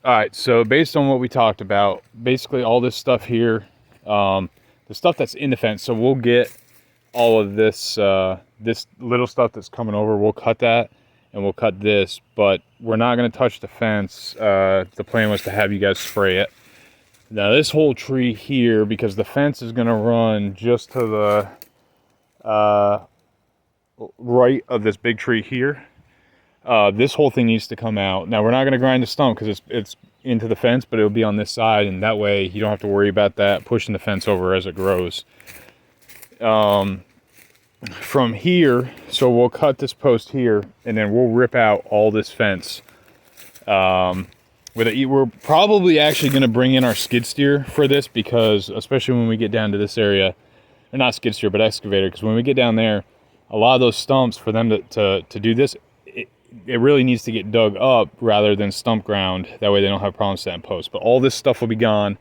All right, so based on what we talked about, basically all this stuff here, the stuff that's in the fence, so we'll get all of this, this little stuff that's coming over, we'll cut that, and we'll cut this, but we're not going to touch the fence. The plan was to have you guys spray it. Now this whole tree here, because the fence is going to run just to the right of this big tree here. This whole thing needs to come out. Now we're not going to grind the stump because it's into the fence, but it'll be on this side, and that way you don't have to worry about that pushing the fence over as it grows. From here, so we'll cut this post here, and then we'll rip out all this fence. We're probably actually going to bring in our skid steer for this, because especially when we get down to this area, or not skid steer, but excavator, because when we get down there, a lot of those stumps, for them to do this, it really needs to get dug up rather than stump ground. That way they don't have problems setting posts. But all this stuff will be gone.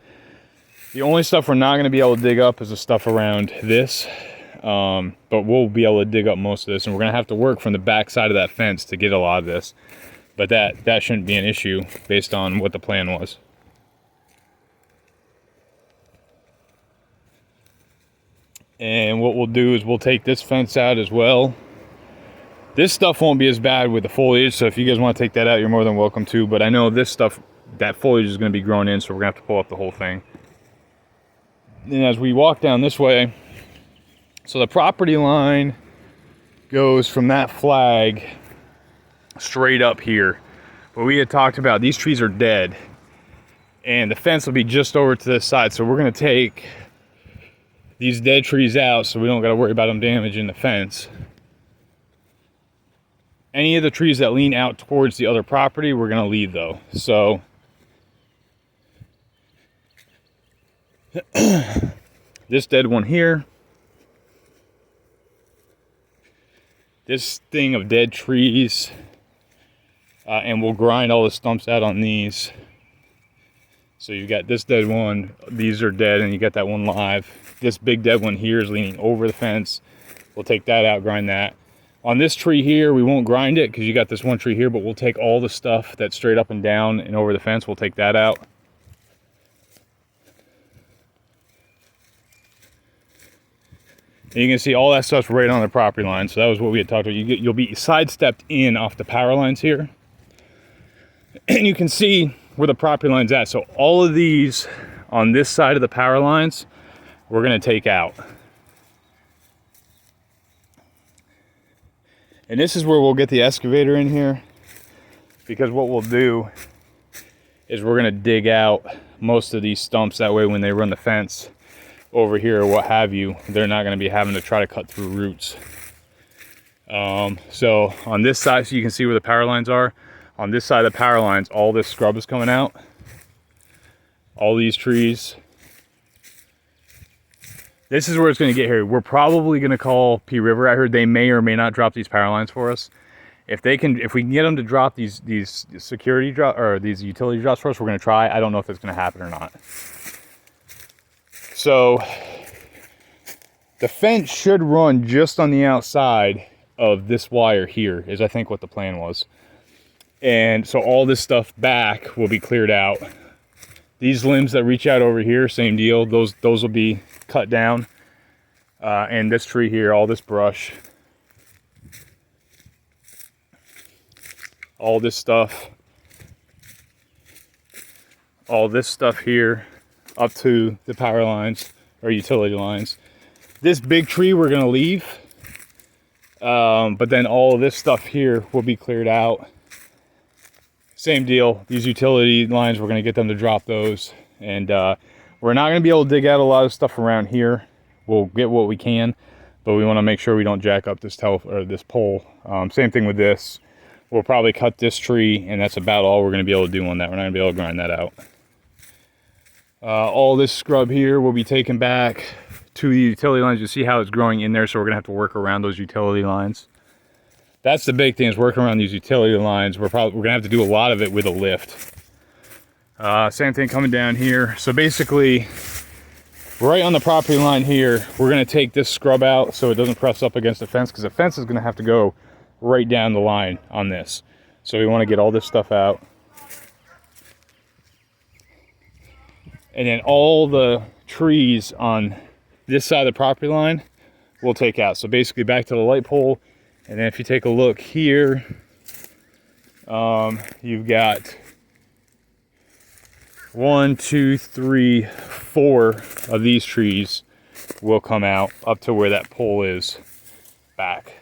The only stuff we're not going to be able to dig up is the stuff around this. But we'll be able to dig up most of this, and we're going to have to work from the back side of that fence to get a lot of this. But that shouldn't be an issue based on what the plan was. And what we'll do is we'll take this fence out as well. This stuff won't be as bad with the foliage, so if you guys want to take that out, you're more than welcome to. But I know this stuff, that foliage is going to be grown in, so we're going to have to pull up the whole thing. And as we walk down this way, so the property line goes from that flag straight up here. But we had talked about these trees are dead, and the fence will be just over to this side. So we're going to take these dead trees out so we don't got to worry about them damaging the fence. Any of the trees that lean out towards the other property, we're going to leave though. So this dead one here, this thing of dead trees, and we'll grind all the stumps out on these. So you got this dead one, these are dead, and you got that one live. This big dead one here is leaning over the fence. We'll take that out, grind that. On this tree here, we won't grind it because you got this one tree here, but we'll take all the stuff that's straight up and down and over the fence. We'll take that out. And you can see all that stuff's right on the property line. So that was what we had talked about. You'll be sidestepped in off the power lines here. And you can see where the property line's at. So all of these on this side of the power lines, we're going to take out. And this is where we'll get the excavator in here, because what we'll do is we're going to dig out most of these stumps. That way when they run the fence over here or what have you, they're not going to be having to try to cut through roots. So on this side, so you can see where the power lines are. On this side of the power lines, all this scrub is coming out. All these trees. This is where it's going to get hairy. We're probably going to call P River. I heard they may or may not drop these power lines for us. If we can get them to drop these security drop or these utility drops for us, we're going to try. I don't know if it's going to happen or not. So the fence should run just on the outside of this wire here, is I think what the plan was. And so all this stuff back will be cleared out. These limbs that reach out over here, same deal. Those will be cut down. And this tree here, all this brush, all this stuff here up to the power lines or utility lines. This big tree we're gonna leave, but then all of this stuff here will be cleared out. Same deal, these utility lines, we're gonna get them to drop those. And we're not gonna be able to dig out a lot of stuff around here. We'll get what we can, but we wanna make sure we don't jack up this pole. Same thing with this. We'll probably cut this tree, and that's about all we're gonna be able to do on that. We're not gonna be able to grind that out. All this scrub here will be taken back to the utility lines. You see how it's growing in there, so we're gonna have to work around those utility lines. That's the big thing, is working around these utility lines. We're gonna have to do a lot of it with a lift. Same thing coming down here. So basically, right on the property line here, we're gonna take this scrub out so it doesn't press up against the fence, because the fence is gonna have to go right down the line on this. So we wanna get all this stuff out. And then all the trees on this side of the property line we'll take out. So basically back to the light pole. And then if you take a look here, you've got 1, 2, 3, 4 of these trees will come out up to where that pole is back.